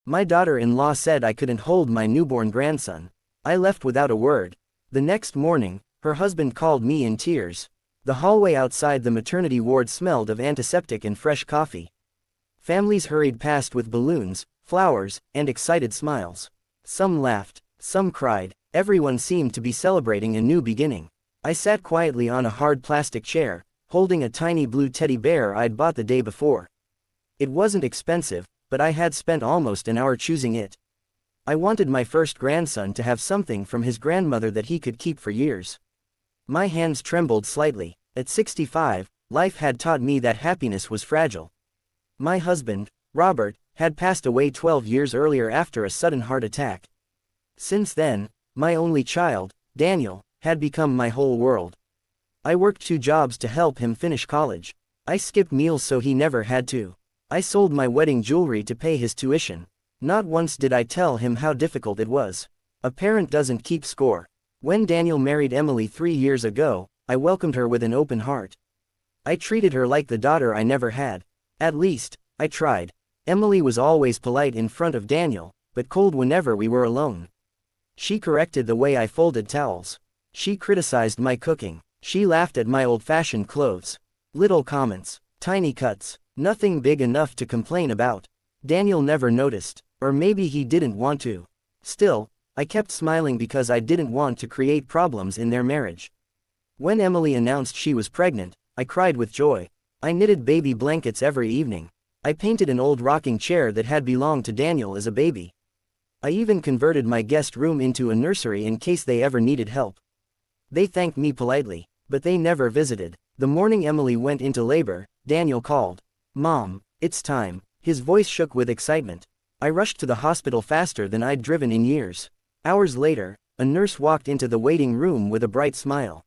My daughter-in-law said I couldn't hold my newborn grandson. I left without a word. The next morning, her husband called me in tears. The hallway outside the maternity ward smelled of antiseptic and fresh coffee. Families hurried past with balloons, flowers, and excited smiles. Some laughed, some cried, everyone seemed to be celebrating a new beginning. I sat quietly on a hard plastic chair, holding a tiny blue teddy bear I'd bought the day before. It wasn't expensive, but I had spent almost an hour choosing it. I wanted my first grandson to have something from his grandmother that he could keep for years. My hands trembled slightly. At 65, life had taught me that happiness was fragile. My husband, Robert, had passed away 12 years earlier after a sudden heart attack. Since then, my only child, Daniel, had become my whole world. I worked 2 jobs to help him finish college. I skipped meals so he never had to. I sold my wedding jewelry to pay his tuition. Not once did I tell him how difficult it was. A parent doesn't keep score. When Daniel married Emily 3 years ago, I welcomed her with an open heart. I treated her like the daughter I never had. At least, I tried. Emily was always polite in front of Daniel, but cold whenever we were alone. She corrected the way I folded towels. She criticized my cooking. She laughed at my old-fashioned clothes. Little comments, tiny cuts, nothing big enough to complain about. Daniel never noticed, or maybe he didn't want to. Still, I kept smiling because I didn't want to create problems in their marriage. When Emily announced she was pregnant, I cried with joy. I knitted baby blankets every evening. I painted an old rocking chair that had belonged to Daniel as a baby. I even converted my guest room into a nursery in case they ever needed help. They thanked me politely, but they never visited. The morning Emily went into labor, Daniel called. "Mom, it's time." His voice shook with excitement. I rushed to the hospital faster than I'd driven in years. Hours later, a nurse walked into the waiting room with a bright smile.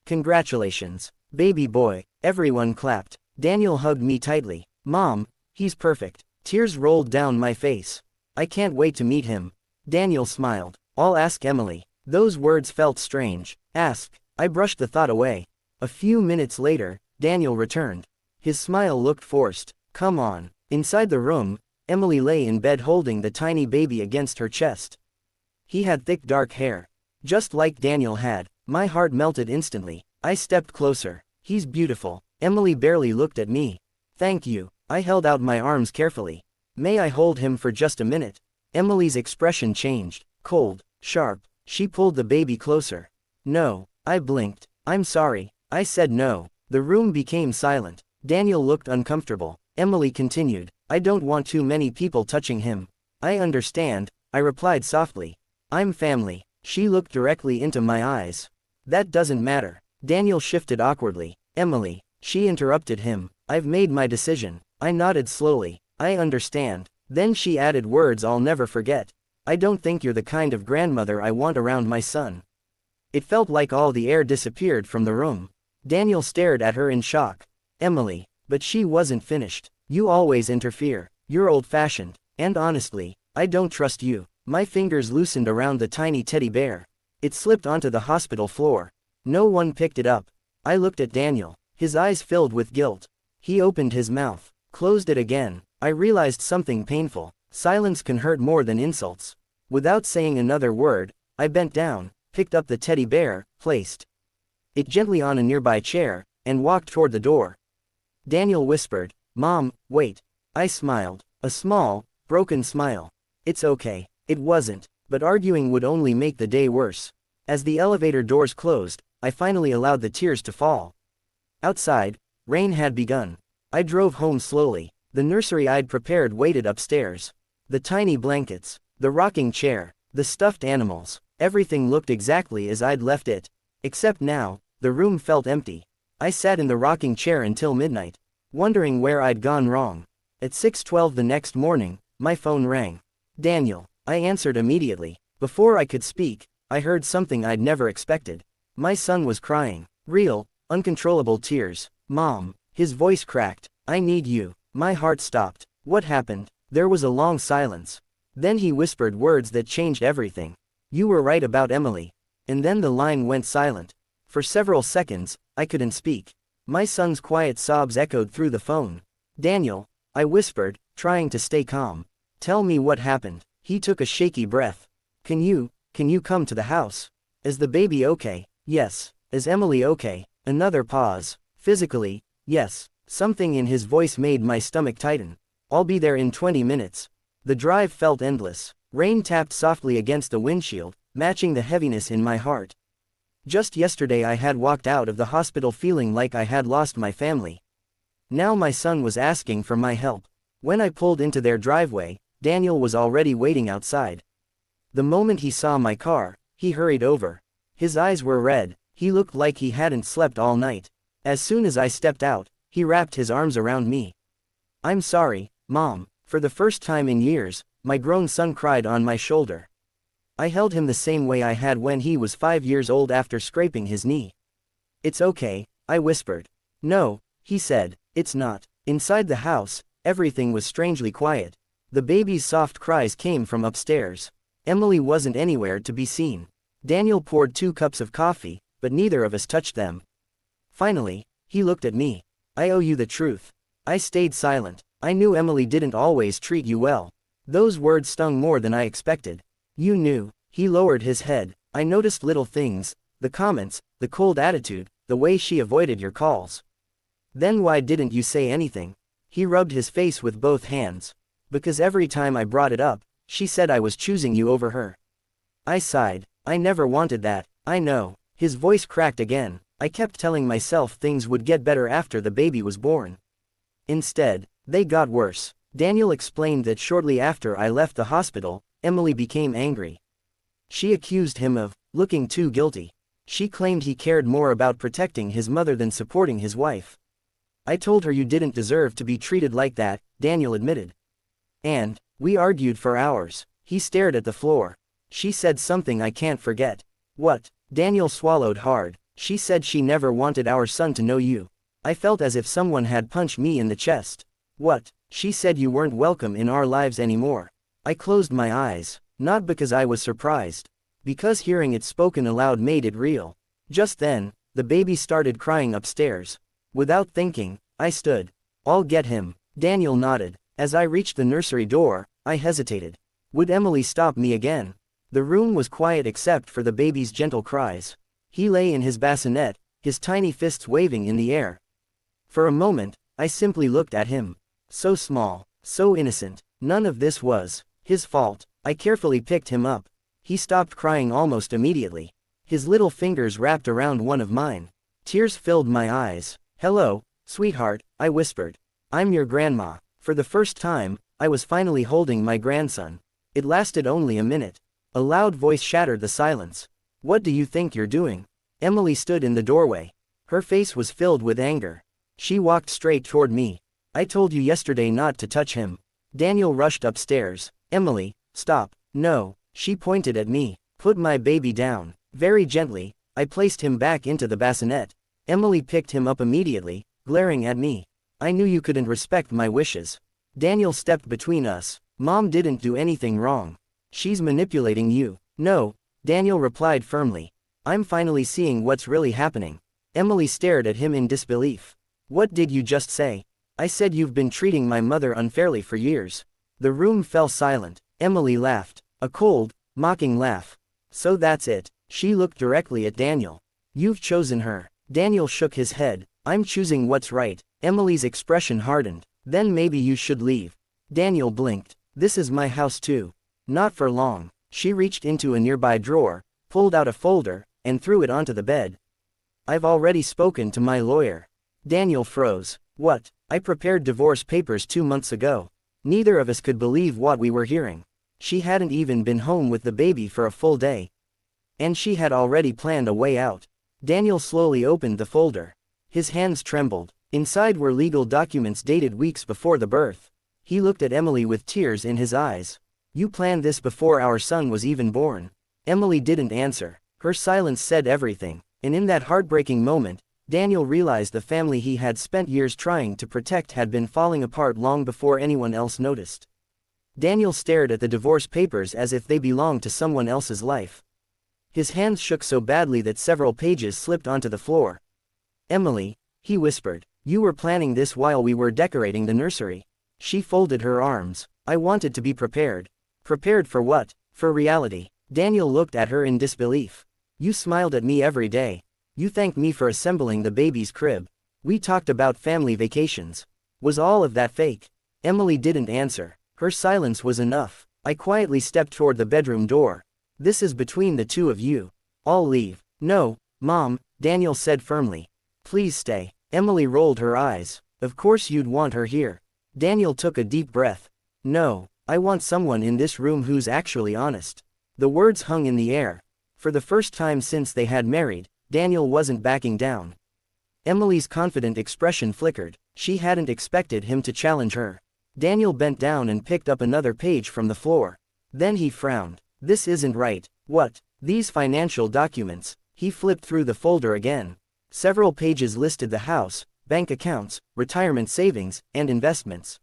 "Congratulations, baby boy." Everyone clapped. Daniel hugged me tightly. "Mom, he's perfect." Tears rolled down my face. "I can't wait to meet him." Daniel smiled. "I'll ask Emily." Those words felt strange. Ask. I brushed the thought away. A few minutes later, Daniel returned. His smile looked forced. "Come on." Inside the room, Emily lay in bed holding the tiny baby against her chest. He had thick dark hair. Just like Daniel had. My heart melted instantly. I stepped closer. "He's beautiful." Emily barely looked at me. "Thank you." I held out my arms carefully. "May I hold him for just a minute?" Emily's expression changed. Cold, sharp. She pulled the baby closer. "No." I blinked. "I'm sorry." I said no. The room became silent. Daniel looked uncomfortable. Emily continued. "I don't want too many people touching him." "I understand," I replied softly. "I'm family." She looked directly into my eyes. "That doesn't matter." Daniel shifted awkwardly. "Emily." She interrupted him. "I've made my decision." I nodded slowly. "I understand." Then she added words I'll never forget. "I don't think you're the kind of grandmother I want around my son." It felt like all the air disappeared from the room. Daniel stared at her in shock. "Emily." But she wasn't finished. "You always interfere. You're old-fashioned. And honestly, I don't trust you." My fingers loosened around the tiny teddy bear. It slipped onto the hospital floor. No one picked it up. I looked at Daniel. His eyes filled with guilt. He opened his mouth, closed it again. I realized something painful. Silence can hurt more than insults. Without saying another word, I bent down, picked up the teddy bear, placed it gently on a nearby chair, and walked toward the door. Daniel whispered, "Mom, wait." I smiled. A small, broken smile. "It's okay." It wasn't, but arguing would only make the day worse. As the elevator doors closed, I finally allowed the tears to fall. Outside, rain had begun. I drove home slowly. The nursery I'd prepared waited upstairs. The tiny blankets, the rocking chair, the stuffed animals, everything looked exactly as I'd left it. Except now, the room felt empty. I sat in the rocking chair until midnight, wondering where I'd gone wrong. At 6:12 the next morning, my phone rang. "Daniel." I answered immediately. Before I could speak, I heard something I'd never expected. My son was crying. Real, uncontrollable tears. "Mom." His voice cracked. "I need you." My heart stopped. "What happened?" There was a long silence. Then he whispered words that changed everything. "You were right about Emily." And then the line went silent. For several seconds, I couldn't speak. My son's quiet sobs echoed through the phone. "Daniel," I whispered, trying to stay calm. Tell me what happened. He took a shaky breath. Can you come to the house? Is the baby okay? Yes. Is Emily okay? Another pause. Physically, yes. Something in his voice made my stomach tighten. I'll be there in 20 minutes. The drive felt endless. Rain tapped softly against the windshield, matching the heaviness in my heart. Just yesterday I had walked out of the hospital feeling like I had lost my family. Now my son was asking for my help. When I pulled into their driveway, Daniel was already waiting outside. The moment he saw my car, he hurried over. His eyes were red, he looked like he hadn't slept all night. As soon as I stepped out, he wrapped his arms around me. I'm sorry, Mom. For the first time in years, my grown son cried on my shoulder. I held him the same way I had when he was 5 years old after scraping his knee. It's okay, I whispered. No, he said, it's not. Inside the house, everything was strangely quiet. The baby's soft cries came from upstairs. Emily wasn't anywhere to be seen. Daniel poured 2 cups of coffee, but neither of us touched them. Finally, he looked at me. I owe you the truth. I stayed silent. I knew Emily didn't always treat you well. Those words stung more than I expected. You knew. He lowered his head. I noticed little things, the comments, the cold attitude, the way she avoided your calls. Then why didn't you say anything? He rubbed his face with both hands. Because every time I brought it up, she said I was choosing you over her. I sighed. I never wanted that, I know. His voice cracked again. I kept telling myself things would get better after the baby was born. Instead, they got worse. Daniel explained that shortly after I left the hospital, Emily became angry. She accused him of looking too guilty. She claimed he cared more about protecting his mother than supporting his wife. I told her you didn't deserve to be treated like that, Daniel admitted. And we argued for hours. He stared at the floor. She said something I can't forget. What? Daniel swallowed hard. She said she never wanted our son to know you. I felt as if someone had punched me in the chest. What? She said you weren't welcome in our lives anymore. I closed my eyes, not because I was surprised. Because hearing it spoken aloud made it real. Just then, the baby started crying upstairs. Without thinking, I stood. I'll get him. Daniel nodded. As I reached the nursery door, I hesitated. Would Emily stop me again? The room was quiet except for the baby's gentle cries. He lay in his bassinet, his tiny fists waving in the air. For a moment, I simply looked at him. So small, so innocent. None of this was his fault. I carefully picked him up. He stopped crying almost immediately. His little fingers wrapped around one of mine. Tears filled my eyes. Hello, sweetheart, I whispered. I'm your grandma. For the first time, I was finally holding my grandson. It lasted only a minute. A loud voice shattered the silence. What do you think you're doing? Emily stood in the doorway. Her face was filled with anger. She walked straight toward me. I told you yesterday not to touch him. Daniel rushed upstairs. Emily, stop. No. She pointed at me. Put my baby down. Very gently, I placed him back into the bassinet. Emily picked him up immediately, glaring at me. I knew you couldn't respect my wishes. Daniel stepped between us. Mom didn't do anything wrong. She's manipulating you. No, Daniel replied firmly. I'm finally seeing what's really happening. Emily stared at him in disbelief. What did you just say? I said you've been treating my mother unfairly for years. The room fell silent. Emily laughed. A cold, mocking laugh. So that's it. She looked directly at Daniel. You've chosen her. Daniel shook his head. I'm choosing what's right. Emily's expression hardened. Then maybe you should leave. Daniel blinked. This is my house too. Not for long. She reached into a nearby drawer, pulled out a folder, and threw it onto the bed. I've already spoken to my lawyer. Daniel froze. What? I prepared divorce papers 2 months ago. Neither of us could believe what we were hearing. She hadn't even been home with the baby for a full day. And she had already planned a way out. Daniel slowly opened the folder. His hands trembled. Inside were legal documents dated weeks before the birth. He looked at Emily with tears in his eyes. You planned this before our son was even born. Emily didn't answer. Her silence said everything. And in that heartbreaking moment, Daniel realized the family he had spent years trying to protect had been falling apart long before anyone else noticed. Daniel stared at the divorce papers as if they belonged to someone else's life. His hands shook so badly that several pages slipped onto the floor. Emily, he whispered, you were planning this while we were decorating the nursery. She folded her arms. I wanted to be prepared. Prepared for what? For reality. Daniel looked at her in disbelief. You smiled at me every day. You thanked me for assembling the baby's crib. We talked about family vacations. Was all of that fake? Emily didn't answer. Her silence was enough. I quietly stepped toward the bedroom door. This is between the two of you. I'll leave. No, Mom, Daniel said firmly. Please stay. Emily rolled her eyes. Of course you'd want her here. Daniel took a deep breath. No, I want someone in this room who's actually honest. The words hung in the air. For the first time since they had married, Daniel wasn't backing down. Emily's confident expression flickered. She hadn't expected him to challenge her. Daniel bent down and picked up another page from the floor. Then he frowned. This isn't right. What? These financial documents. He flipped through the folder again. Several pages listed the house, bank accounts, retirement savings, and investments.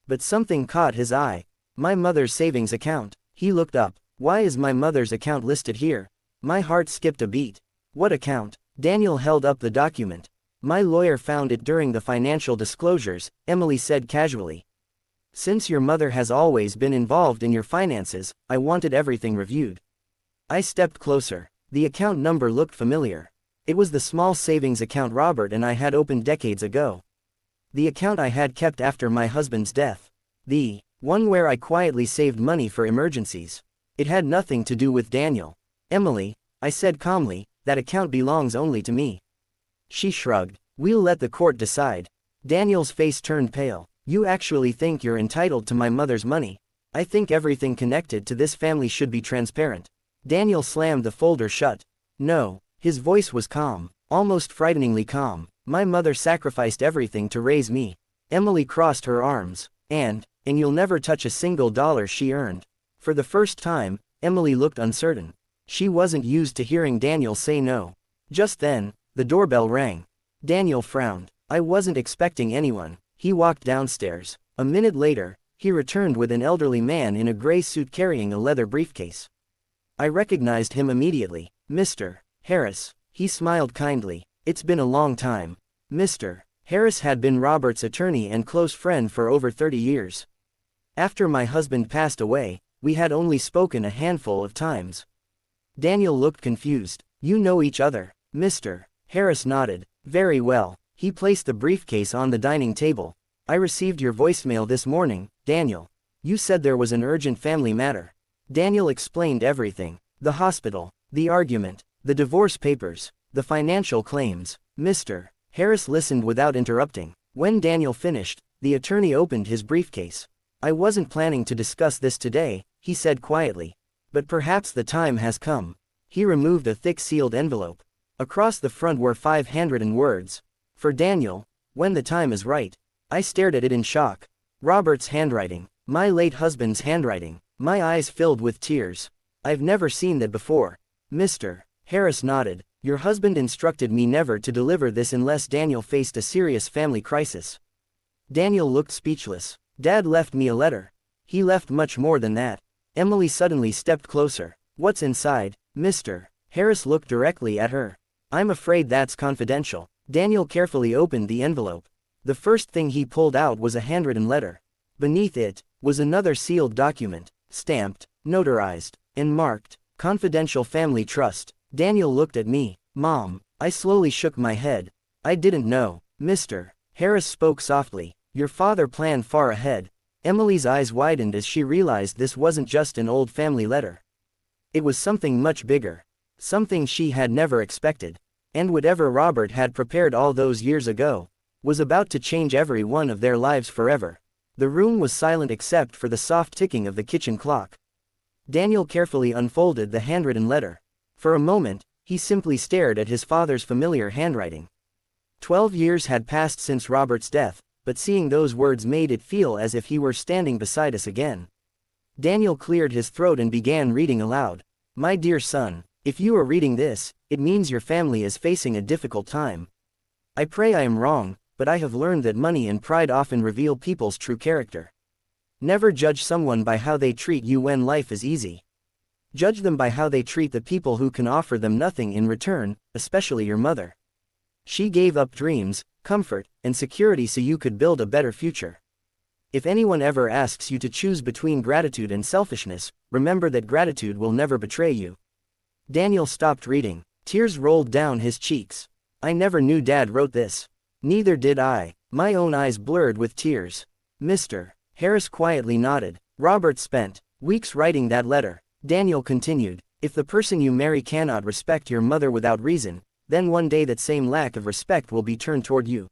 But something caught his eye. My mother's savings account. He looked up. Why is my mother's account listed here? My heart skipped a beat. What account? Daniel held up the document. My lawyer found it during the financial disclosures, Emily said casually. Since your mother has always been involved in your finances, I wanted everything reviewed. I stepped closer. The account number looked familiar. It was the small savings account Robert and I had opened decades ago. The account I had kept after my husband's death. The one where I quietly saved money for emergencies. It had nothing to do with Daniel. Emily, I said calmly, that account belongs only to me. She shrugged. We'll let the court decide. Daniel's face turned pale. You actually think you're entitled to my mother's money? I think everything connected to this family should be transparent. Daniel slammed the folder shut. No. His voice was calm, almost frighteningly calm. My mother sacrificed everything to raise me. Emily crossed her arms. And you'll never touch a single dollar she earned. For the first time, Emily looked uncertain. She wasn't used to hearing Daniel say no. Just then, the doorbell rang. Daniel frowned. I wasn't expecting anyone. He walked downstairs. A minute later, he returned with an elderly man in a gray suit carrying a leather briefcase. I recognized him immediately. Mr. Harris. He smiled kindly. It's been a long time. Mr. Harris had been Robert's attorney and close friend for over 30 years. After my husband passed away, we had only spoken a handful of times. Daniel looked confused. You know each other? Mr. Harris nodded. Very well. He placed the briefcase on the dining table. I received your voicemail this morning, Daniel. You said there was an urgent family matter. Daniel explained everything. The hospital, the argument, the divorce papers, the financial claims. Mr. Harris listened without interrupting. When Daniel finished, the attorney opened his briefcase. I wasn't planning to discuss this today, he said quietly. But perhaps the time has come. He removed a thick sealed envelope. Across the front were 5 handwritten words. For Daniel, when the time is right. I stared at it in shock. Robert's handwriting. My late husband's handwriting. My eyes filled with tears. I've never seen that before. Mr. Harris nodded. Your husband instructed me never to deliver this unless Daniel faced a serious family crisis. Daniel looked speechless. Dad left me a letter. He left much more than that. Emily suddenly stepped closer. What's inside? Mr. Harris looked directly at her. I'm afraid that's confidential. Daniel carefully opened the envelope. The first thing he pulled out was a handwritten letter. Beneath it was another sealed document, stamped, notarized, and marked, Confidential Family Trust. Daniel looked at me. Mom. I slowly shook my head. I didn't know. Mr. Harris spoke softly. Your father planned far ahead. Emily's eyes widened as she realized this wasn't just an old family letter. It was something much bigger. Something she had never expected. And whatever Robert had prepared all those years ago was about to change every one of their lives forever. The room was silent except for the soft ticking of the kitchen clock. Daniel carefully unfolded the handwritten letter. For a moment, he simply stared at his father's familiar handwriting. 12 years had passed since Robert's death, but seeing those words made it feel as if he were standing beside us again. Daniel cleared his throat and began reading aloud. My dear son, if you are reading this, it means your family is facing a difficult time. I pray I am wrong, but I have learned that money and pride often reveal people's true character. Never judge someone by how they treat you when life is easy. Judge them by how they treat the people who can offer them nothing in return, especially your mother. She gave up dreams, comfort, and security so you could build a better future. If anyone ever asks you to choose between gratitude and selfishness, remember that gratitude will never betray you. Daniel stopped reading. Tears rolled down his cheeks. I never knew Dad wrote this. Neither did I. My own eyes blurred with tears. Mr. Harris quietly nodded. Robert spent weeks writing that letter. Daniel continued. If the person you marry cannot respect your mother without reason, then one day that same lack of respect will be turned toward you.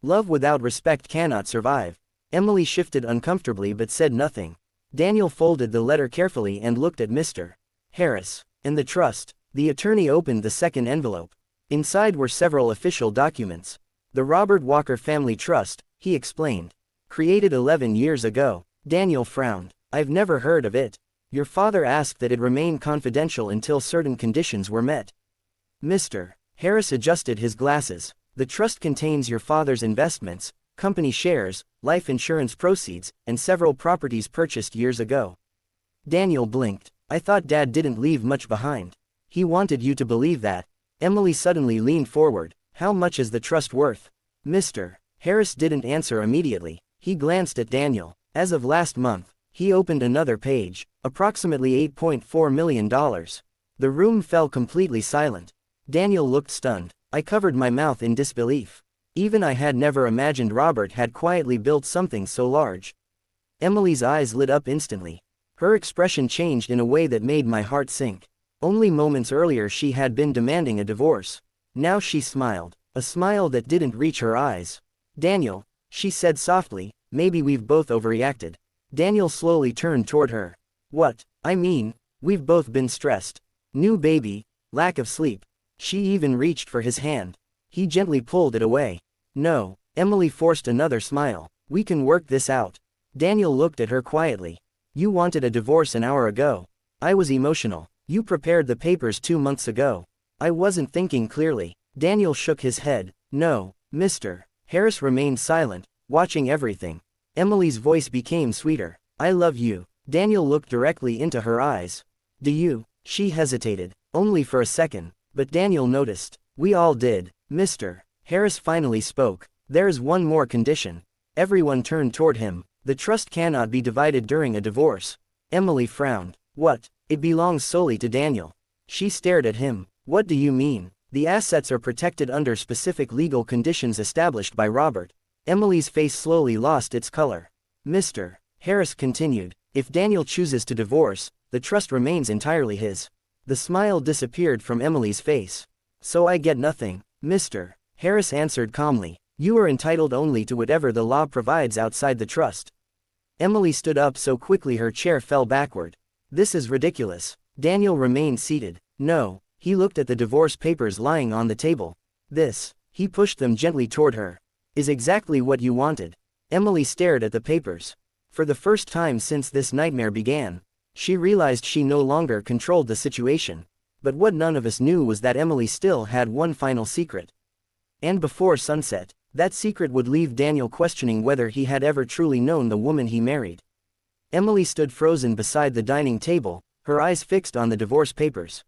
Love without respect cannot survive. Emily shifted uncomfortably but said nothing. Daniel folded the letter carefully and looked at Mr. Harris. And the trust. The attorney opened the second envelope. Inside were several official documents. The Robert Walker Family Trust, he explained. Created 11 years ago. Daniel frowned. I've never heard of it. Your father asked that it remain confidential until certain conditions were met. Mr. Harris adjusted his glasses. The trust contains your father's investments, company shares, life insurance proceeds, and several properties purchased years ago. Daniel blinked. I thought Dad didn't leave much behind. He wanted you to believe that. Emily suddenly leaned forward. How much is the trust worth? Mr. Harris didn't answer immediately. He glanced at Daniel. As of last month, he opened another page. Approximately $8.4 million. The room fell completely silent. Daniel looked stunned. I covered my mouth in disbelief. Even I had never imagined Robert had quietly built something so large. Emily's eyes lit up instantly. Her expression changed in a way that made my heart sink. Only moments earlier she had been demanding a divorce. Now she smiled. A smile that didn't reach her eyes. Daniel, she said softly, maybe we've both overreacted. Daniel slowly turned toward her. What? I mean, we've both been stressed. New baby, lack of sleep. She even reached for his hand. He gently pulled it away. No, Emily forced another smile. We can work this out. Daniel looked at her quietly. You wanted a divorce an hour ago. I was emotional. You prepared the papers 2 months ago. I wasn't thinking clearly. Daniel shook his head. No, Mr. Harris remained silent, watching everything. Emily's voice became sweeter. I love you. Daniel looked directly into her eyes. Do you? She hesitated. Only for a second. But Daniel noticed. We all did. Mr. Harris finally spoke. There's one more condition. Everyone turned toward him. The trust cannot be divided during a divorce. Emily frowned. What? It belongs solely to Daniel. She stared at him. What do you mean? The assets are protected under specific legal conditions established by Robert. Emily's face slowly lost its color. Mr. Harris continued. If Daniel chooses to divorce, the trust remains entirely his. The smile disappeared from Emily's face. So I get nothing. Mr. Harris answered calmly. You are entitled only to whatever the law provides outside the trust. Emily stood up so quickly her chair fell backward. This is ridiculous. Daniel remained seated. No, he looked at the divorce papers lying on the table. This, he pushed them gently toward her, is exactly what you wanted. Emily stared at the papers. For the first time since this nightmare began, she realized she no longer controlled the situation. But what none of us knew was that Emily still had one final secret. And before sunset, that secret would leave Daniel questioning whether he had ever truly known the woman he married. Emily stood frozen beside the dining table, her eyes fixed on the divorce papers.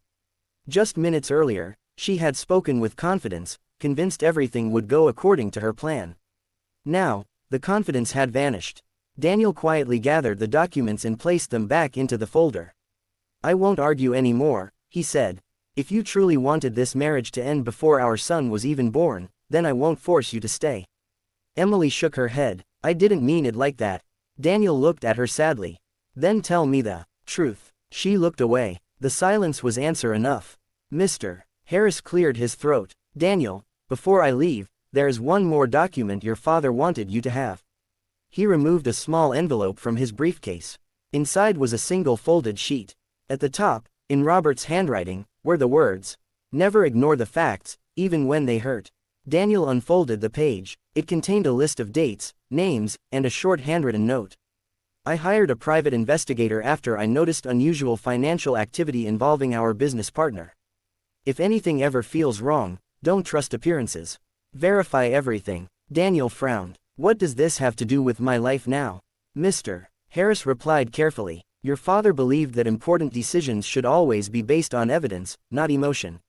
Just minutes earlier, she had spoken with confidence, convinced everything would go according to her plan. Now, the confidence had vanished. Daniel quietly gathered the documents and placed them back into the folder. I won't argue anymore, he said. If you truly wanted this marriage to end before our son was even born, then I won't force you to stay. Emily shook her head. I didn't mean it like that. Daniel looked at her sadly. Then tell me the truth. She looked away. The silence was answer enough. Mr. Harris cleared his throat. Daniel, before I leave, there is one more document your father wanted you to have. He removed a small envelope from his briefcase. Inside was a single folded sheet. At the top, in Robert's handwriting, were the words, "Never ignore the facts, even when they hurt." Daniel unfolded the page. It contained a list of dates, names, and a short handwritten note. I hired a private investigator after I noticed unusual financial activity involving our business partner. If anything ever feels wrong, don't trust appearances. Verify everything. Daniel frowned. What does this have to do with my life now? Mr. Harris replied carefully. Your father believed that important decisions should always be based on evidence, not emotion.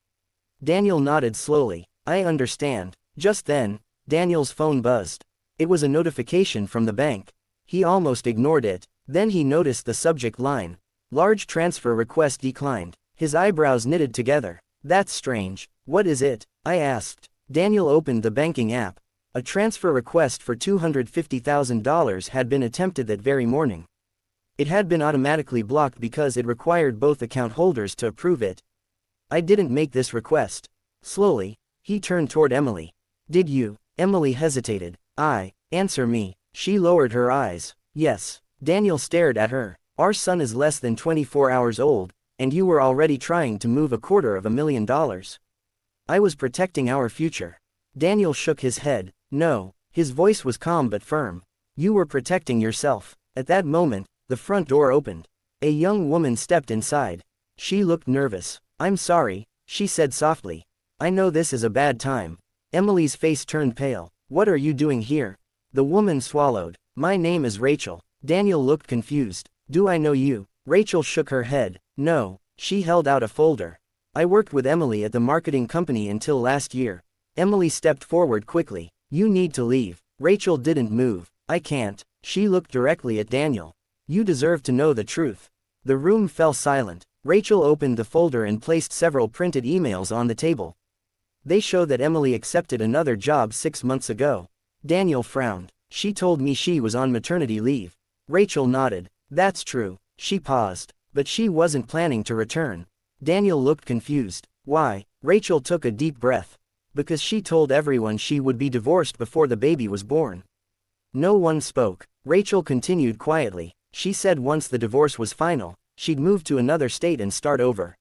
Daniel nodded slowly. I understand. Just then, Daniel's phone buzzed. It was a notification from the bank. He almost ignored it. Then he noticed the subject line. Large transfer request declined. His eyebrows knitted together. That's strange. What is it? I asked. Daniel opened the banking app. A transfer request for $250,000 had been attempted that very morning. It had been automatically blocked because it required both account holders to approve it. I didn't make this request. Slowly, he turned toward Emily. Did you? Emily hesitated. Answer me. She lowered her eyes. Yes. Daniel stared at her. Our son is less than 24 hours old, and you were already trying to move $250,000. I was protecting our future. Daniel shook his head. No. His voice was calm but firm. You were protecting yourself. At that moment, the front door opened. A young woman stepped inside. She looked nervous. I'm sorry, she said softly. I know this is a bad time. Emily's face turned pale. What are you doing here? The woman swallowed. My name is Rachel. Daniel looked confused. Do I know you? Rachel shook her head. No. She held out a folder. I worked with Emily at the marketing company until last year. Emily stepped forward quickly. You need to leave. Rachel didn't move. I can't. She looked directly at Daniel. You deserve to know the truth. The room fell silent. Rachel opened the folder and placed several printed emails on the table. They show that Emily accepted another job 6 months ago. Daniel frowned. She told me she was on maternity leave. Rachel nodded. That's true. She paused. But she wasn't planning to return. Daniel looked confused. Why? Rachel took a deep breath. Because she told everyone she would be divorced before the baby was born. No one spoke. Rachel continued quietly. She said once the divorce was final, she'd move to another state and start over.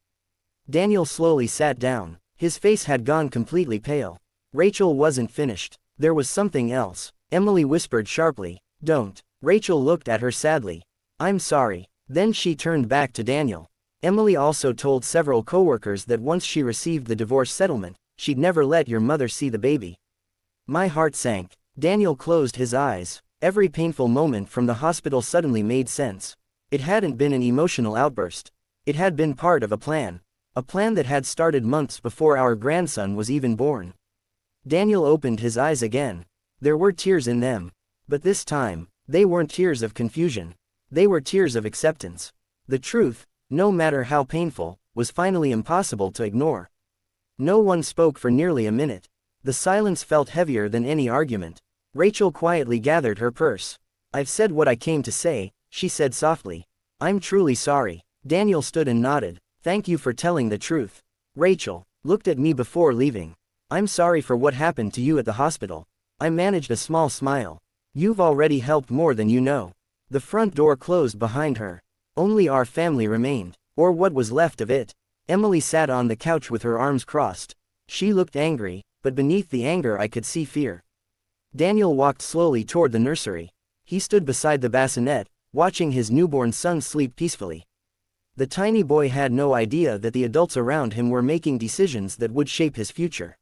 Daniel slowly sat down. His face had gone completely pale. Rachel wasn't finished. There was something else. Emily whispered sharply. Don't. Rachel looked at her sadly. I'm sorry. Then she turned back to Daniel. Emily also told several coworkers that once she received the divorce settlement, she'd never let your mother see the baby. My heart sank. Daniel closed his eyes. Every painful moment from the hospital suddenly made sense. It hadn't been an emotional outburst. It had been part of a plan. A plan that had started months before our grandson was even born. Daniel opened his eyes again. There were tears in them. But this time, they weren't tears of confusion. They were tears of acceptance. The truth, no matter how painful, was finally impossible to ignore. No one spoke for nearly a minute. The silence felt heavier than any argument. Rachel quietly gathered her purse. I've said what I came to say, she said softly. I'm truly sorry. Daniel stood and nodded. Thank you for telling the truth. Rachel looked at me before leaving. I'm sorry for what happened to you at the hospital. I managed a small smile. You've already helped more than you know. The front door closed behind her. Only our family remained, or what was left of it. Emily sat on the couch with her arms crossed. She looked angry, but beneath the anger I could see fear. Daniel walked slowly toward the nursery. He stood beside the bassinet, watching his newborn son sleep peacefully. The tiny boy had no idea that the adults around him were making decisions that would shape his future.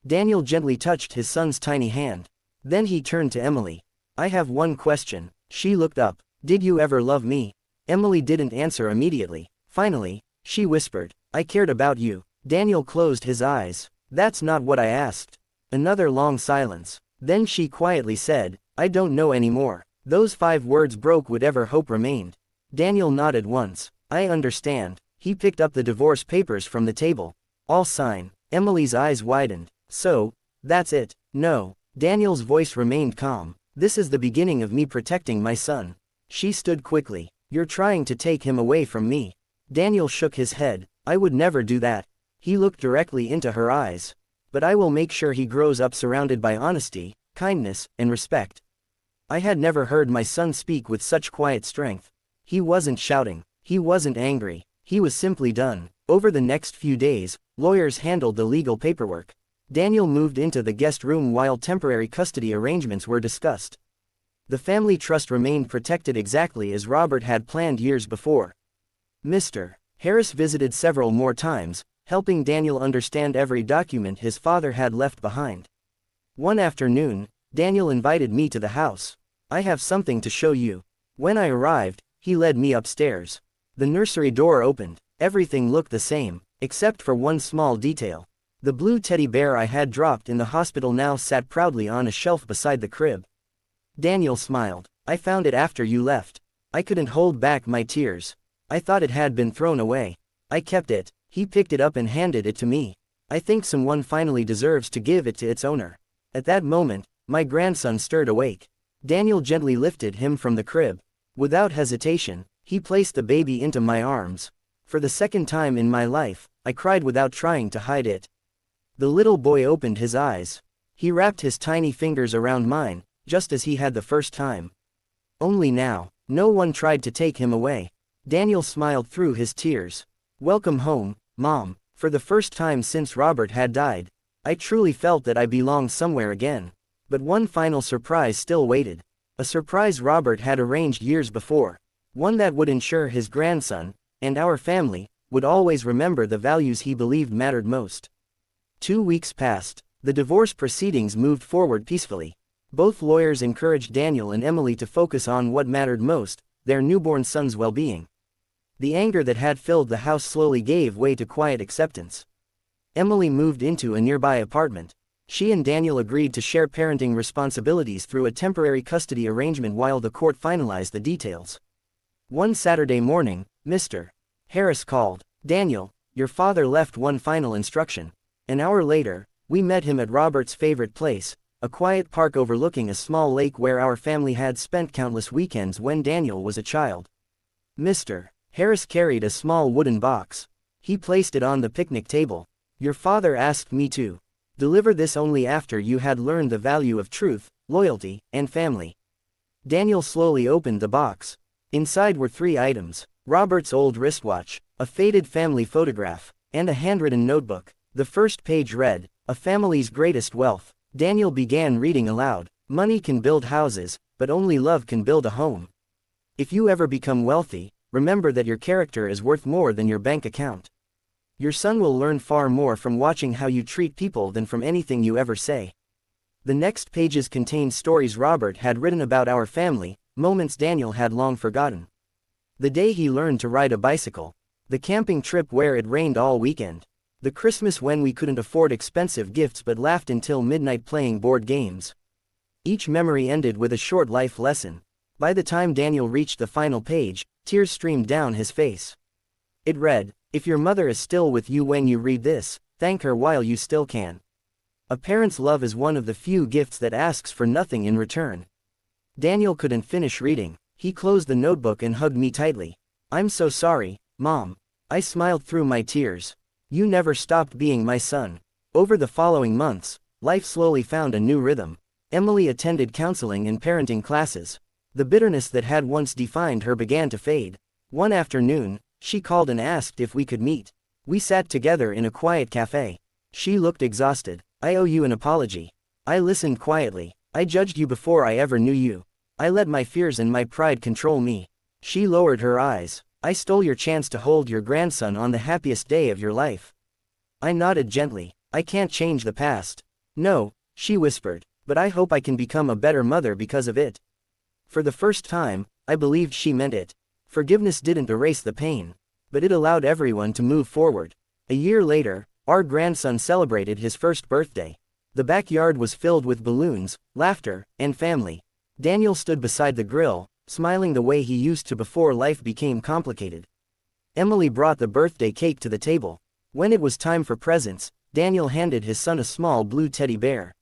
Daniel gently touched his son's tiny hand. Then he turned to Emily. I have one question. She looked up. Did you ever love me? Emily didn't answer immediately. Finally, she whispered, I cared about you. Daniel closed his eyes. That's not what I asked. Another long silence. Then she quietly said, I don't know anymore. Those 5 words broke whatever hope remained. Daniel nodded once. I understand. He picked up the divorce papers from the table. I'll sign. Emily's eyes widened. So, that's it. No. Daniel's voice remained calm. This is the beginning of me protecting my son. She stood quickly. You're trying to take him away from me. Daniel shook his head. I would never do that. He looked directly into her eyes. But I will make sure he grows up surrounded by honesty, kindness, and respect. I had never heard my son speak with such quiet strength. He wasn't shouting. He wasn't angry. He was simply done. Over the next few days, lawyers handled the legal paperwork. Daniel moved into the guest room while temporary custody arrangements were discussed. The family trust remained protected exactly as Robert had planned years before. Mr. Harris visited several more times, helping Daniel understand every document his father had left behind. One afternoon, Daniel invited me to the house. I have something to show you. When I arrived, he led me upstairs. The nursery door opened. Everything looked the same, except for one small detail. The blue teddy bear I had dropped in the hospital now sat proudly on a shelf beside the crib. Daniel smiled. I found it after you left. I couldn't hold back my tears. I thought it had been thrown away. I kept it." He picked it up and handed it to me. "I think someone finally deserves to give it to its owner." At that moment, my grandson stirred awake. Daniel gently lifted him from the crib. Without hesitation, he placed the baby into my arms. For the second time in my life, I cried without trying to hide it. The little boy opened his eyes. He wrapped his tiny fingers around mine, just as he had the first time. Only now, no one tried to take him away. Daniel smiled through his tears. "Welcome home, Mom." For the first time since Robert had died, I truly felt that I belonged somewhere again. But one final surprise still waited. A surprise Robert had arranged years before. One that would ensure his grandson, and our family, would always remember the values he believed mattered most. 2 weeks passed. The divorce proceedings moved forward peacefully. Both lawyers encouraged Daniel and Emily to focus on what mattered most, their newborn son's well-being. The anger that had filled the house slowly gave way to quiet acceptance. Emily moved into a nearby apartment. She and Daniel agreed to share parenting responsibilities through a temporary custody arrangement while the court finalized the details. One Saturday morning, Mr. Harris called. "Daniel, your father left one final instruction." An hour later, we met him at Robert's favorite place, a quiet park overlooking a small lake where our family had spent countless weekends when Daniel was a child. Mr. Harris carried a small wooden box. He placed it on the picnic table. "Your father asked me to deliver this only after you had learned the value of truth, loyalty, and family." Daniel slowly opened the box. Inside were 3 items: Robert's old wristwatch, a faded family photograph, and a handwritten notebook. The first page read, "A family's greatest wealth." Daniel began reading aloud. "Money can build houses, but only love can build a home. If you ever become wealthy, remember that your character is worth more than your bank account. Your son will learn far more from watching how you treat people than from anything you ever say." The next pages contained stories Robert had written about our family, moments Daniel had long forgotten. The day he learned to ride a bicycle. The camping trip where it rained all weekend. The Christmas when we couldn't afford expensive gifts but laughed until midnight playing board games. Each memory ended with a short life lesson. By the time Daniel reached the final page, tears streamed down his face. It read, "If your mother is still with you when you read this, thank her while you still can. A parent's love is one of the few gifts that asks for nothing in return." Daniel couldn't finish reading. He closed the notebook and hugged me tightly. "I'm so sorry, Mom." I smiled through my tears. "You never stopped being my son." Over the following months, life slowly found a new rhythm. Emily attended counseling and parenting classes. The bitterness that had once defined her began to fade. One afternoon, she called and asked if we could meet. We sat together in a quiet cafe. She looked exhausted. "I owe you an apology." I listened quietly. "I judged you before I ever knew you. I let my fears and my pride control me." She lowered her eyes. "I stole your chance to hold your grandson on the happiest day of your life." I nodded gently. "I can't change the past." "No," she whispered, "but I hope I can become a better mother because of it." For the first time, I believed she meant it. Forgiveness didn't erase the pain, but it allowed everyone to move forward. A year later, our grandson celebrated his first birthday. The backyard was filled with balloons, laughter, and family. Daniel stood beside the grill, smiling the way he used to before life became complicated. Emily brought the birthday cake to the table. When it was time for presents, Daniel handed his son a small blue teddy bear.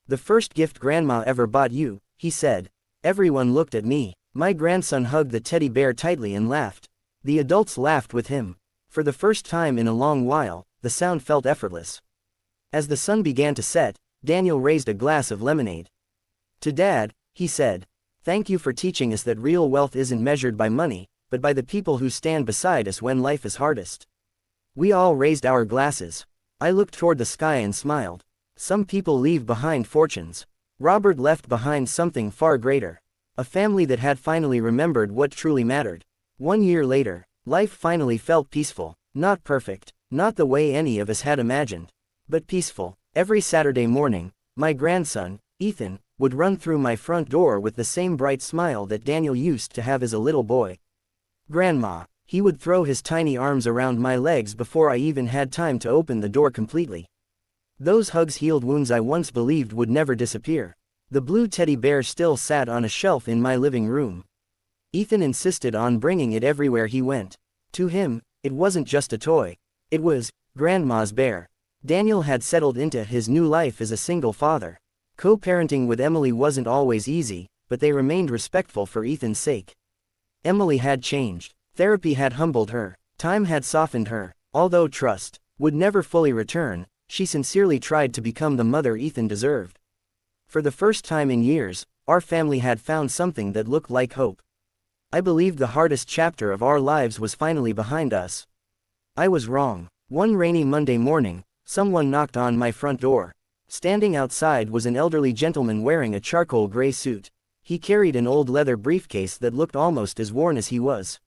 "The first gift Grandma ever bought you," he said. Everyone looked at me. My grandson hugged the teddy bear tightly and laughed. The adults laughed with him. For the first time in a long while, the sound felt effortless. As the sun began to set, Daniel raised a glass of lemonade. "To Dad," he said. "Thank you for teaching us that real wealth isn't measured by money, but by the people who stand beside us when life is hardest." We all raised our glasses. I looked toward the sky and smiled. Some people leave behind fortunes. Robert left behind something far greater. A family that had finally remembered what truly mattered. 1 year later, life finally felt peaceful. Not perfect, not the way any of us had imagined, but peaceful. Every Saturday morning, my grandson, Ethan, would run through my front door with the same bright smile that Daniel used to have as a little boy. "Grandma," he would throw his tiny arms around my legs before I even had time to open the door completely. Those hugs healed wounds I once believed would never disappear. The blue teddy bear still sat on a shelf in my living room. Ethan insisted on bringing it everywhere he went. To him, it wasn't just a toy. It was Grandma's bear. Daniel had settled into his new life as a single father. Co-parenting with Emily wasn't always easy, but they remained respectful for Ethan's sake. Emily had changed. Therapy had humbled her. Time had softened her. Although trust would never fully return, she sincerely tried to become the mother Ethan deserved. For the first time in years, our family had found something that looked like hope. I believed the hardest chapter of our lives was finally behind us. I was wrong. One rainy Monday morning, someone knocked on my front door. Standing outside was an elderly gentleman wearing a charcoal gray suit. He carried an old leather briefcase that looked almost as worn as he was.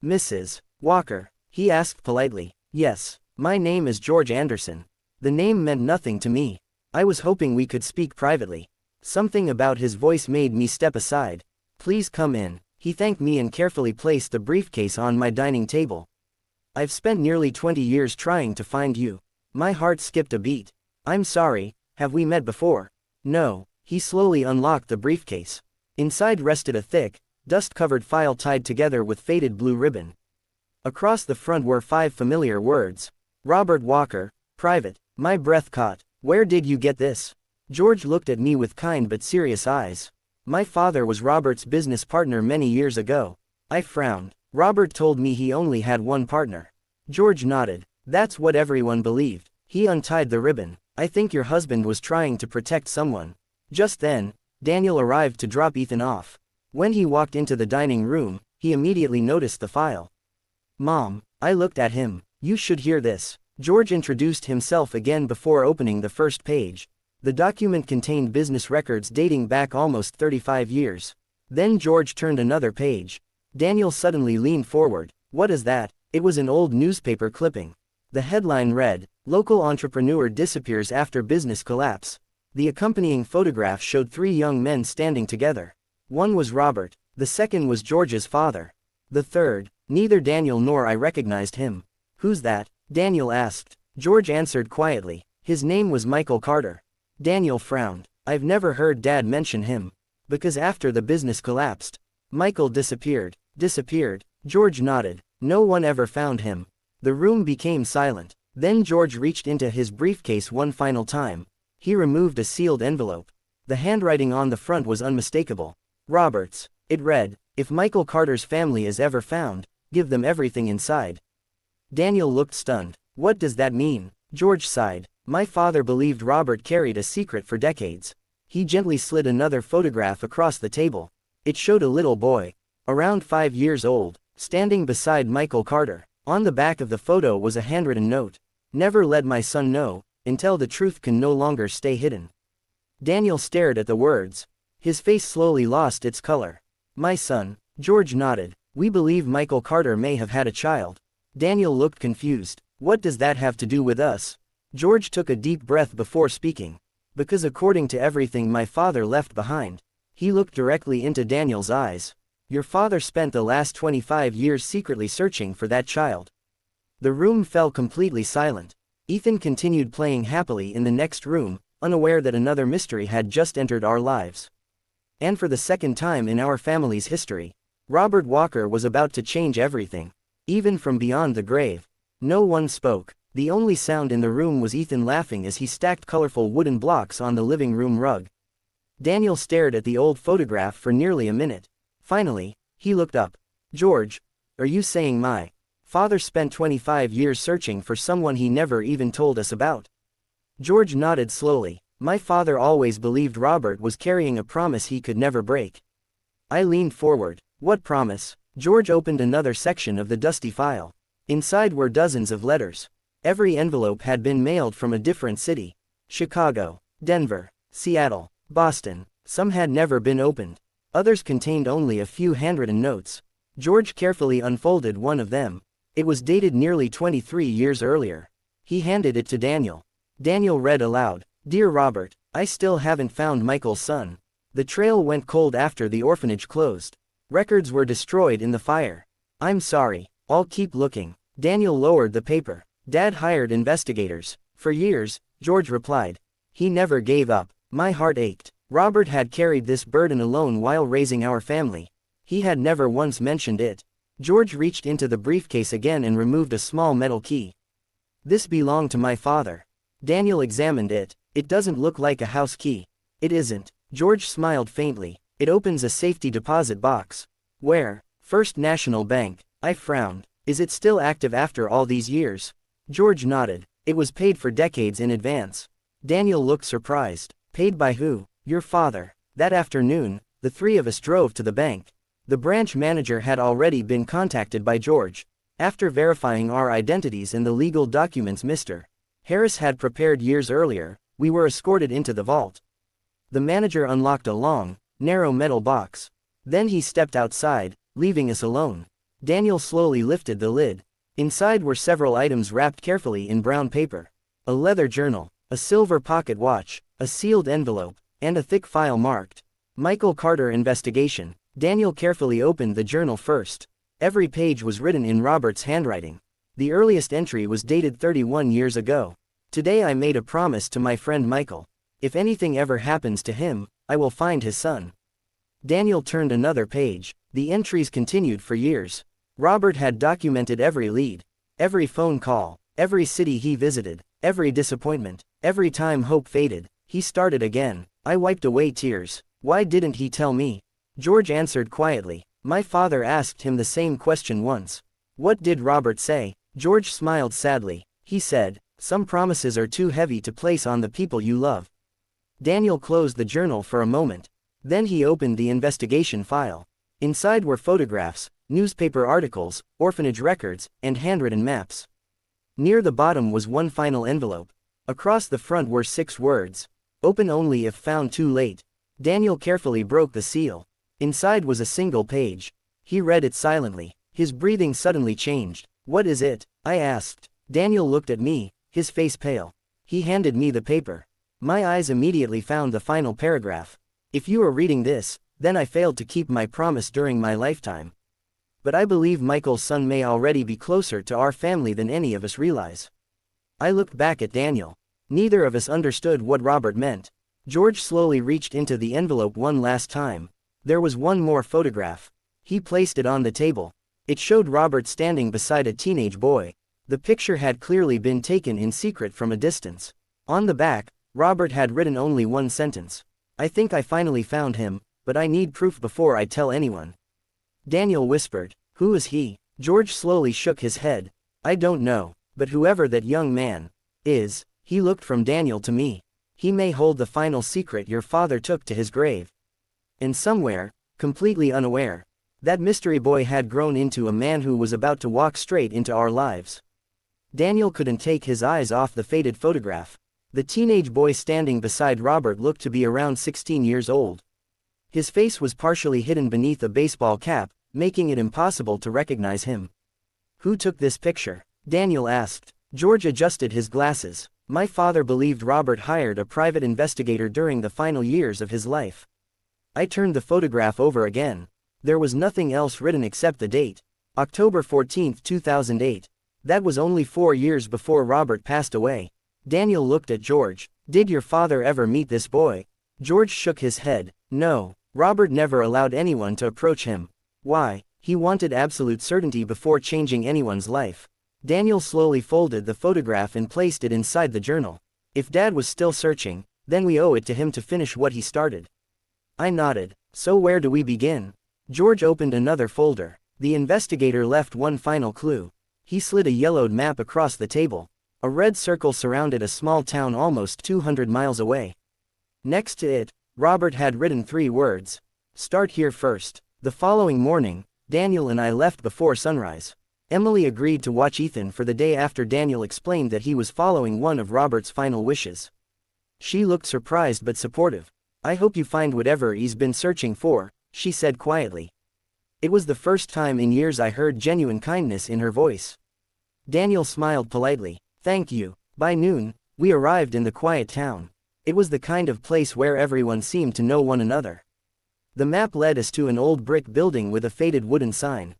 "Mrs. Walker?" he asked politely. "Yes, my name is George Anderson." The name meant nothing to me. I was hoping we could speak privately. Something about his voice made me step aside. "Please come in." He thanked me and carefully placed the briefcase on my dining table. "I've spent nearly 20 years trying to find you." My heart skipped a beat. "I'm sorry, have we met before?" "No." He slowly unlocked the briefcase. Inside rested a thick, dust-covered file tied together with faded blue ribbon. Across the front were 5 familiar words. "Robert Walker, private." My breath caught. "Where did you get this?" George looked at me with kind but serious eyes. "My father was Robert's business partner many years ago." I frowned. "Robert told me he only had one partner." George nodded. "That's what everyone believed." He untied the ribbon. "I think your husband was trying to protect someone." Just then, Daniel arrived to drop Ethan off. When he walked into the dining room, he immediately noticed the file. "Mom," I looked at him. "You should hear this." George introduced himself again before opening the first page. The document contained business records dating back almost 35 years. Then George turned another page. Daniel suddenly leaned forward. "What is that?" It was an old newspaper clipping. The headline read, "Local entrepreneur disappears after business collapse." The accompanying photograph showed 3 young men standing together. One was Robert. The second was George's father. The third, neither Daniel nor I recognized him. "Who's that?" Daniel asked. George answered quietly. "His name was Michael Carter." Daniel frowned. "I've never heard Dad mention him." "Because after the business collapsed, Michael disappeared." "Disappeared?" George nodded. "No one ever found him." The room became silent. Then George reached into his briefcase one final time. He removed a sealed envelope. The handwriting on the front was unmistakable. "Roberts." It read, "If Michael Carter's family is ever found, give them everything inside." Daniel looked stunned. "What does that mean?" George sighed. "My father believed Robert carried a secret for decades." He gently slid another photograph across the table. It showed a little boy, around 5 years old, standing beside Michael Carter. On the back of the photo was a handwritten note. "Never let my son know, until the truth can no longer stay hidden." Daniel stared at the words. His face slowly lost its color. "My son." George nodded. "We believe Michael Carter may have had a child." Daniel looked confused. "What does that have to do with us?" George took a deep breath before speaking. "Because according to everything my father left behind." He looked directly into Daniel's eyes. "Your father spent the last 25 years secretly searching for that child." The room fell completely silent. Ethan continued playing happily in the next room, unaware that another mystery had just entered our lives. And for the second time in our family's history, Robert Walker was about to change everything. Even from beyond the grave. No one spoke. The only sound in the room was Ethan laughing as he stacked colorful wooden blocks on the living room rug. Daniel stared at the old photograph for nearly a minute. Finally, he looked up. "George, are you saying my father spent 25 years searching for someone he never even told us about?" George nodded slowly. "My father always believed Robert was carrying a promise he could never break." I leaned forward. "What promise?" George opened another section of the dusty file. Inside were dozens of letters. Every envelope had been mailed from a different city. Chicago, Denver, Seattle, Boston. Some had never been opened. Others contained only a few handwritten notes. George carefully unfolded one of them. It was dated nearly 23 years earlier. He handed it to Daniel. Daniel read aloud, "Dear Robert, I still haven't found Michael's son. The trail went cold after the orphanage closed. Records were destroyed in the fire. I'm sorry. I'll keep looking." Daniel lowered the paper. "Dad hired investigators." "For years," George replied. "He never gave up." My heart ached. Robert had carried this burden alone while raising our family. He had never once mentioned it. George reached into the briefcase again and removed a small metal key. This belonged to my father. Daniel examined it. It doesn't look like a house key. It isn't. George smiled faintly. It opens a safety deposit box. Where? First National Bank. I frowned. Is it still active after all these years? George nodded. It was paid for decades in advance. Daniel looked surprised. Paid by who? Your father. That afternoon, the three of us drove to the bank. The branch manager had already been contacted by George. After verifying our identities and the legal documents Mr. Harris had prepared years earlier, we were escorted into the vault. The manager unlocked a long, narrow metal box. Then he stepped outside, leaving us alone. Daniel slowly lifted the lid. Inside were several items wrapped carefully in brown paper. A leather journal, a silver pocket watch, a sealed envelope, and a thick file marked Michael Carter Investigation. Daniel carefully opened the journal first. Every page was written in Robert's handwriting. The earliest entry was dated 31 years ago. Today I made a promise to my friend Michael. If anything ever happens to him, I will find his son. Daniel turned another page. The entries continued for years. Robert had documented every lead, every phone call, every city he visited, every disappointment, every time hope faded. He started again. I wiped away tears. Why didn't he tell me? George answered quietly. My father asked him the same question once. What did Robert say? George smiled sadly. He said, some promises are too heavy to place on the people you love. Daniel closed the journal for a moment. Then he opened the investigation file. Inside were photographs, newspaper articles, orphanage records, and handwritten maps. Near the bottom was one final envelope. Across the front were 6 words. Open only if found too late. Daniel carefully broke the seal. Inside was a single page. He read it silently. His breathing suddenly changed. What is it? I asked. Daniel looked at me, his face pale. He handed me the paper. My eyes immediately found the final paragraph. If you are reading this, then I failed to keep my promise during my lifetime. But I believe Michael's son may already be closer to our family than any of us realize. I looked back at Daniel. Neither of us understood what Robert meant. George slowly reached into the envelope one last time. There was one more photograph. He placed it on the table. It showed Robert standing beside a teenage boy. The picture had clearly been taken in secret from a distance. On the back, Robert had written only one sentence. I think I finally found him, but I need proof before I tell anyone. Daniel whispered, who is he? George slowly shook his head. I don't know, but whoever that young man is, he looked from Daniel to me. He may hold the final secret your father took to his grave. And somewhere, completely unaware, that mystery boy had grown into a man who was about to walk straight into our lives. Daniel couldn't take his eyes off the faded photograph. The teenage boy standing beside Robert looked to be around 16 years old. His face was partially hidden beneath a baseball cap, making it impossible to recognize him. Who took this picture? Daniel asked. George adjusted his glasses. My father believed Robert hired a private investigator during the final years of his life. I turned the photograph over again. There was nothing else written except the date. October 14, 2008. That was only 4 years before Robert passed away. Daniel looked at George. Did your father ever meet this boy? George shook his head. No. Robert never allowed anyone to approach him. Why? He wanted absolute certainty before changing anyone's life. Daniel slowly folded the photograph and placed it inside the journal. If Dad was still searching, then we owe it to him to finish what he started. I nodded. So where do we begin? George opened another folder. The investigator left one final clue. He slid a yellowed map across the table. A red circle surrounded a small town almost 200 miles away. Next to it, Robert had written 3 words. Start here first. The following morning, Daniel and I left before sunrise. Emily agreed to watch Ethan for the day after Daniel explained that he was following one of Robert's final wishes. She looked surprised but supportive. I hope you find whatever he's been searching for, she said quietly. It was the first time in years I heard genuine kindness in her voice. Daniel smiled politely. Thank you. By noon, we arrived in the quiet town. It was the kind of place where everyone seemed to know one another. The map led us to an old brick building with a faded wooden sign.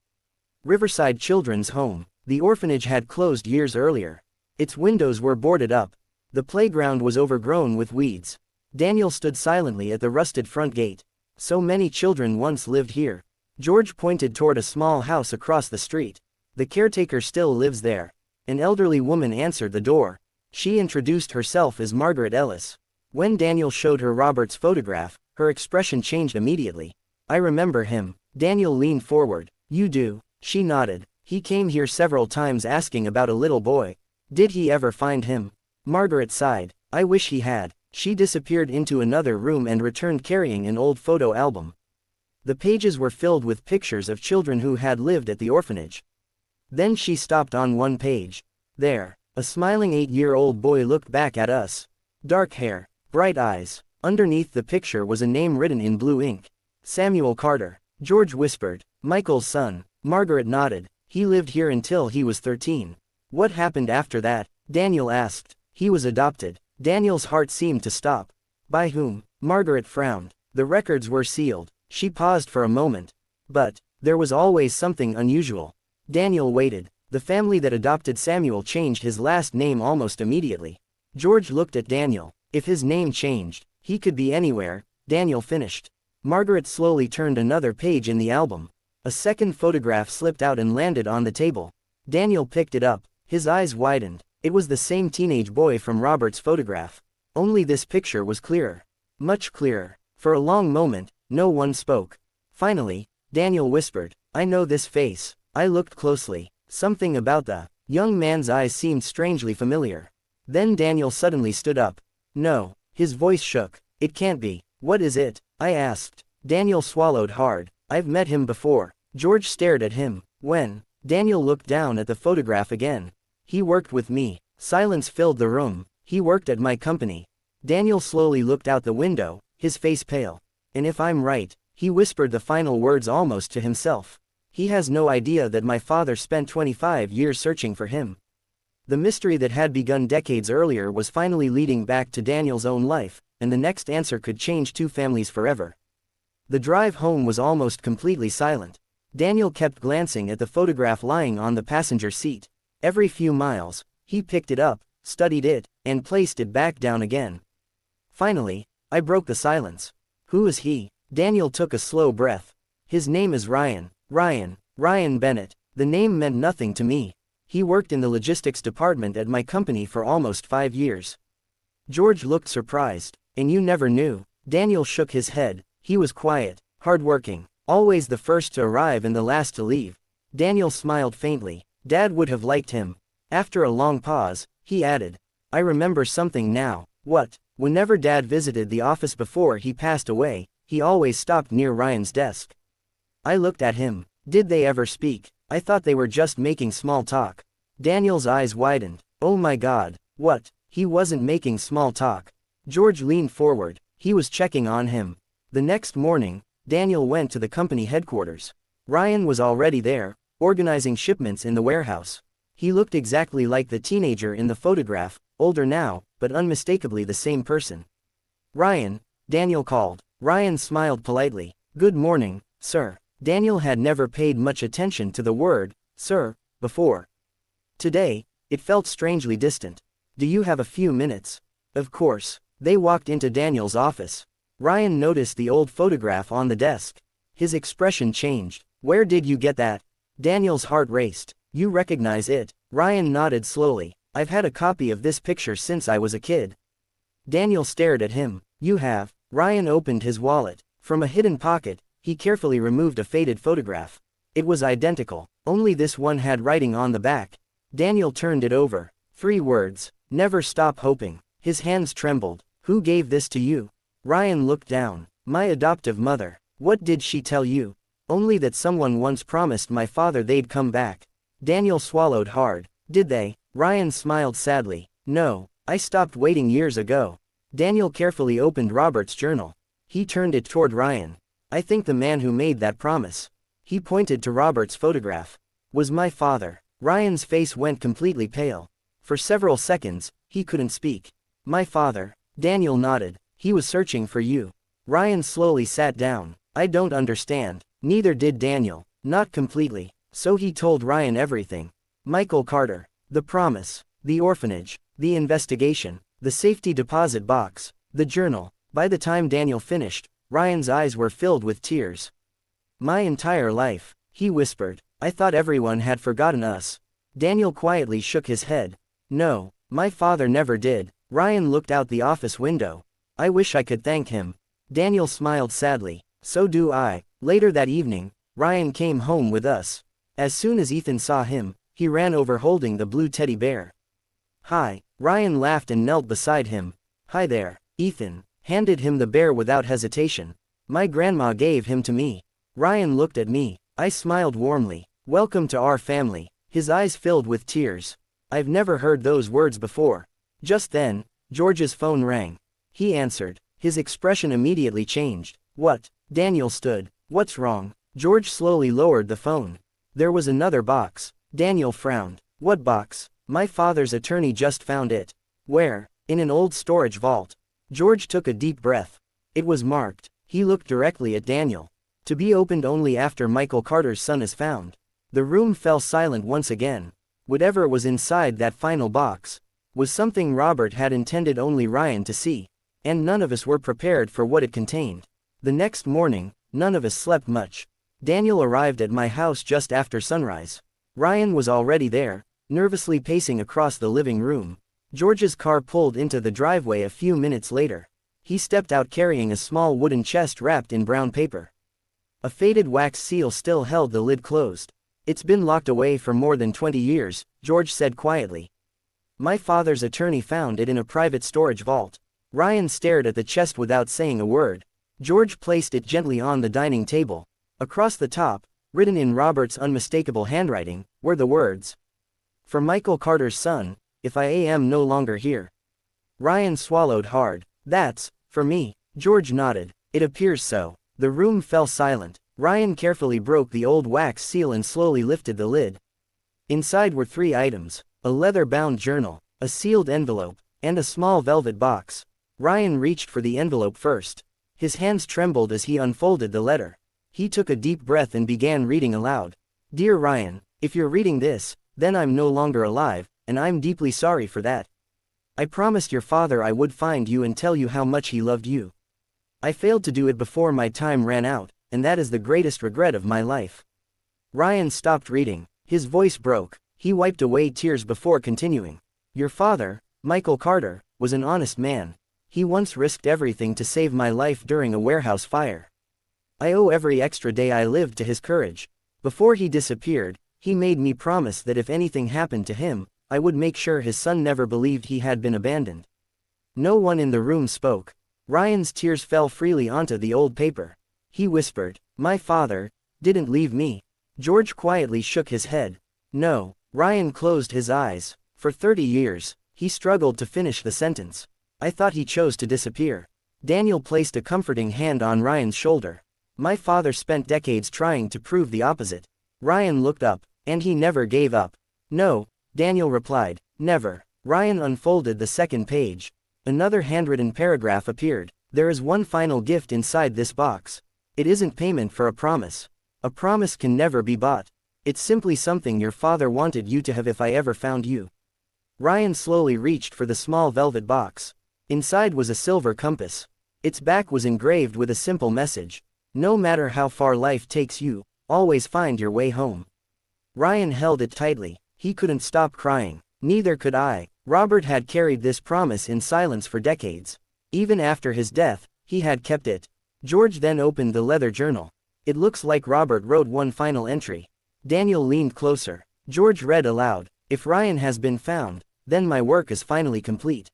Riverside Children's Home. The orphanage had closed years earlier. Its windows were boarded up. The playground was overgrown with weeds. Daniel stood silently at the rusted front gate. So many children once lived here. George pointed toward a small house across the street. The caretaker still lives there. An elderly woman answered the door. She introduced herself as Margaret Ellis. When Daniel showed her Robert's photograph, her expression changed immediately. I remember him. Daniel leaned forward. You do? She nodded. He came here several times asking about a little boy. Did he ever find him? Margaret sighed. I wish he had. She disappeared into another room and returned carrying an old photo album. The pages were filled with pictures of children who had lived at the orphanage. Then she stopped on one page. There, a smiling 8-year-old boy looked back at us. Dark hair, bright eyes. Underneath the picture was a name written in blue ink. Samuel Carter. George whispered. Michael's son. Margaret nodded. He lived here until he was 13. What happened after that? Daniel asked. He was adopted. Daniel's heart seemed to stop. By whom? Margaret frowned. The records were sealed. She paused for a moment. But there was always something unusual. Daniel waited. The family that adopted Samuel changed his last name almost immediately. George looked at Daniel. If his name changed, he could be anywhere. Daniel finished. Margaret slowly turned another page in the album. A second photograph slipped out and landed on the table. Daniel picked it up. His eyes widened. It was the same teenage boy from Robert's photograph. Only this picture was clearer. Much clearer. For a long moment, no one spoke. Finally, Daniel whispered, I know this face. I looked closely. Something about the young man's eyes seemed strangely familiar. Then Daniel suddenly stood up. No. His voice shook. It can't be. What is it? I asked. Daniel swallowed hard. I've met him before. George stared at him. When? Daniel looked down at the photograph again. He worked with me. Silence filled the room. He worked at my company. Daniel slowly looked out the window, his face pale. And if I'm right, he whispered the final words almost to himself. He has no idea that my father spent 25 years searching for him. The mystery that had begun decades earlier was finally leading back to Daniel's own life, and the next answer could change two families forever. The drive home was almost completely silent. Daniel kept glancing at the photograph lying on the passenger seat. Every few miles, he picked it up, studied it, and placed it back down again. Finally, I broke the silence. Who is he? Daniel took a slow breath. His name is Ryan. Ryan Bennett. The name meant nothing to me. He worked in the logistics department at my company for almost 5 years. George looked surprised. And you never knew? Daniel shook his head. He was quiet, hardworking, always the first to arrive and the last to leave. Daniel smiled faintly. Dad would have liked him. After a long pause, he added, I remember something now. What? Whenever Dad visited the office before he passed away, he always stopped near Ryan's desk. I looked at him. Did they ever speak? I thought they were just making small talk. Daniel's eyes widened. Oh my God. What? He wasn't making small talk. George leaned forward. He was checking on him. The next morning, Daniel went to the company headquarters. Ryan was already there, organizing shipments in the warehouse. He looked exactly like the teenager in the photograph, older now, but unmistakably the same person. Ryan, Daniel called. Ryan smiled politely. Good morning, sir. Daniel had never paid much attention to the word, sir, before. Today, it felt strangely distant. Do you have a few minutes? Of course. They walked into Daniel's office. Ryan noticed the old photograph on the desk. His expression changed. Where did you get that? Daniel's heart raced. You recognize it? Ryan nodded slowly. I've had a copy of this picture since I was a kid. Daniel stared at him. You have? Ryan opened his wallet. From a hidden pocket, he carefully removed a faded photograph. It was identical, only this one had writing on the back. Daniel turned it over. 3 words. Never stop hoping. His hands trembled. Who gave this to you? Ryan looked down. My adoptive mother. What did she tell you? Only that someone once promised my father they'd come back. Daniel swallowed hard. Did they? Ryan smiled sadly. No, I stopped waiting years ago. Daniel carefully opened Robert's journal. He turned it toward Ryan. I think the man who made that promise. He pointed to Robert's photograph. Was my father. Ryan's face went completely pale. For several seconds, he couldn't speak. My father. Daniel nodded. He was searching for you. Ryan slowly sat down. I don't understand. Neither did Daniel. Not completely. So he told Ryan everything. Michael Carter. The promise. The orphanage. The investigation. The safety deposit box. The journal. By the time Daniel finished, Ryan's eyes were filled with tears. My entire life, he whispered. I thought everyone had forgotten us. Daniel quietly shook his head. No, my father never did. Ryan looked out the office window. I wish I could thank him. Daniel smiled sadly. So do I. Later that evening, Ryan came home with us. As soon as Ethan saw him, he ran over holding the blue teddy bear. Hi, Ryan laughed and knelt beside him. Hi there, Ethan, handed him the bear without hesitation. My grandma gave him to me. Ryan looked at me. I smiled warmly. Welcome to our family. His eyes filled with tears. I've never heard those words before. Just then, George's phone rang. He answered. His expression immediately changed. What? Daniel stood. What's wrong? George slowly lowered the phone. There was another box. Daniel frowned. What box? My father's attorney just found it. Where? In an old storage vault. George took a deep breath. It was marked. He looked directly at Daniel. To be opened only after Michael Carter's son is found. The room fell silent once again. Whatever was inside that final box was something Robert had intended only Ryan to see, and none of us were prepared for what it contained. The next morning, none of us slept much. Daniel arrived at my house just after sunrise. Ryan was already there, nervously pacing across the living room. George's car pulled into the driveway a few minutes later. He stepped out carrying a small wooden chest wrapped in brown paper. A faded wax seal still held the lid closed. It's been locked away for more than 20 years, George said quietly. My father's attorney found it in a private storage vault. Ryan stared at the chest without saying a word. George placed it gently on the dining table. Across the top, written in Robert's unmistakable handwriting, were the words, "For Michael Carter's son, if I am no longer here." Ryan swallowed hard. That's, for me. George nodded. It appears so. The room fell silent. Ryan carefully broke the old wax seal and slowly lifted the lid. Inside were 3 items: a leather-bound journal, a sealed envelope, and a small velvet box. Ryan reached for the envelope first. His hands trembled as he unfolded the letter. He took a deep breath and began reading aloud. Dear Ryan, if you're reading this, then I'm no longer alive, and I'm deeply sorry for that. I promised your father I would find you and tell you how much he loved you. I failed to do it before my time ran out, and that is the greatest regret of my life. Ryan stopped reading. His voice broke. He wiped away tears before continuing. Your father, Michael Carter, was an honest man. He once risked everything to save my life during a warehouse fire. I owe every extra day I lived to his courage. Before he disappeared, he made me promise that if anything happened to him, I would make sure his son never believed he had been abandoned. No one in the room spoke. Ryan's tears fell freely onto the old paper. He whispered, my father didn't leave me. George quietly shook his head. No. Ryan closed his eyes. For 30 years, he struggled to finish the sentence. I thought he chose to disappear. Daniel placed a comforting hand on Ryan's shoulder. My father spent decades trying to prove the opposite. Ryan looked up, and he never gave up. No, Daniel replied, never. Ryan unfolded the second page. Another handwritten paragraph appeared. There is one final gift inside this box. It isn't payment for a promise. A promise can never be bought. It's simply something your father wanted you to have if I ever found you. Ryan slowly reached for the small velvet box. Inside was a silver compass. Its back was engraved with a simple message. No matter how far life takes you, always find your way home. Ryan held it tightly. He couldn't stop crying. Neither could I. Robert had carried this promise in silence for decades. Even after his death, he had kept it. George then opened the leather journal. It looks like Robert wrote one final entry. Daniel leaned closer. George read aloud, if Ryan has been found, then my work is finally complete.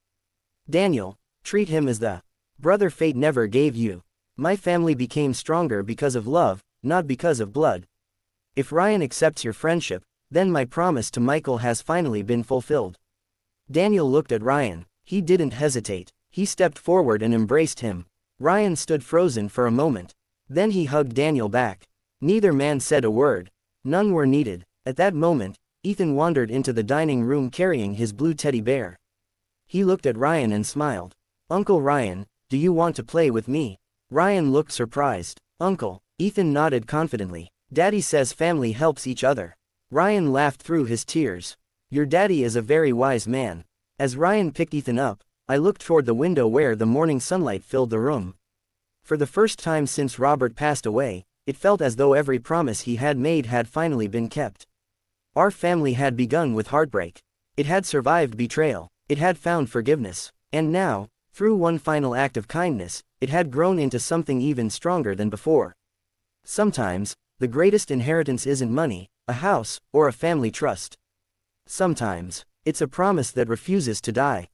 Daniel, treat him as the brother fate never gave you. My family became stronger because of love, not because of blood. If Ryan accepts your friendship, then my promise to Michael has finally been fulfilled. Daniel looked at Ryan. He didn't hesitate. He stepped forward and embraced him. Ryan stood frozen for a moment. Then he hugged Daniel back. Neither man said a word. None were needed. At that moment, Ethan wandered into the dining room carrying his blue teddy bear. He looked at Ryan and smiled. Uncle Ryan, do you want to play with me? Ryan looked surprised. Uncle. Ethan nodded confidently. Daddy says family helps each other. Ryan laughed through his tears. Your daddy is a very wise man. As Ryan picked Ethan up, I looked toward the window where the morning sunlight filled the room. For the first time since Robert passed away, it felt as though every promise he had made had finally been kept. Our family had begun with heartbreak. It had survived betrayal. It had found forgiveness. And now, through one final act of kindness, it had grown into something even stronger than before. Sometimes, the greatest inheritance isn't money, a house, or a family trust. Sometimes, it's a promise that refuses to die.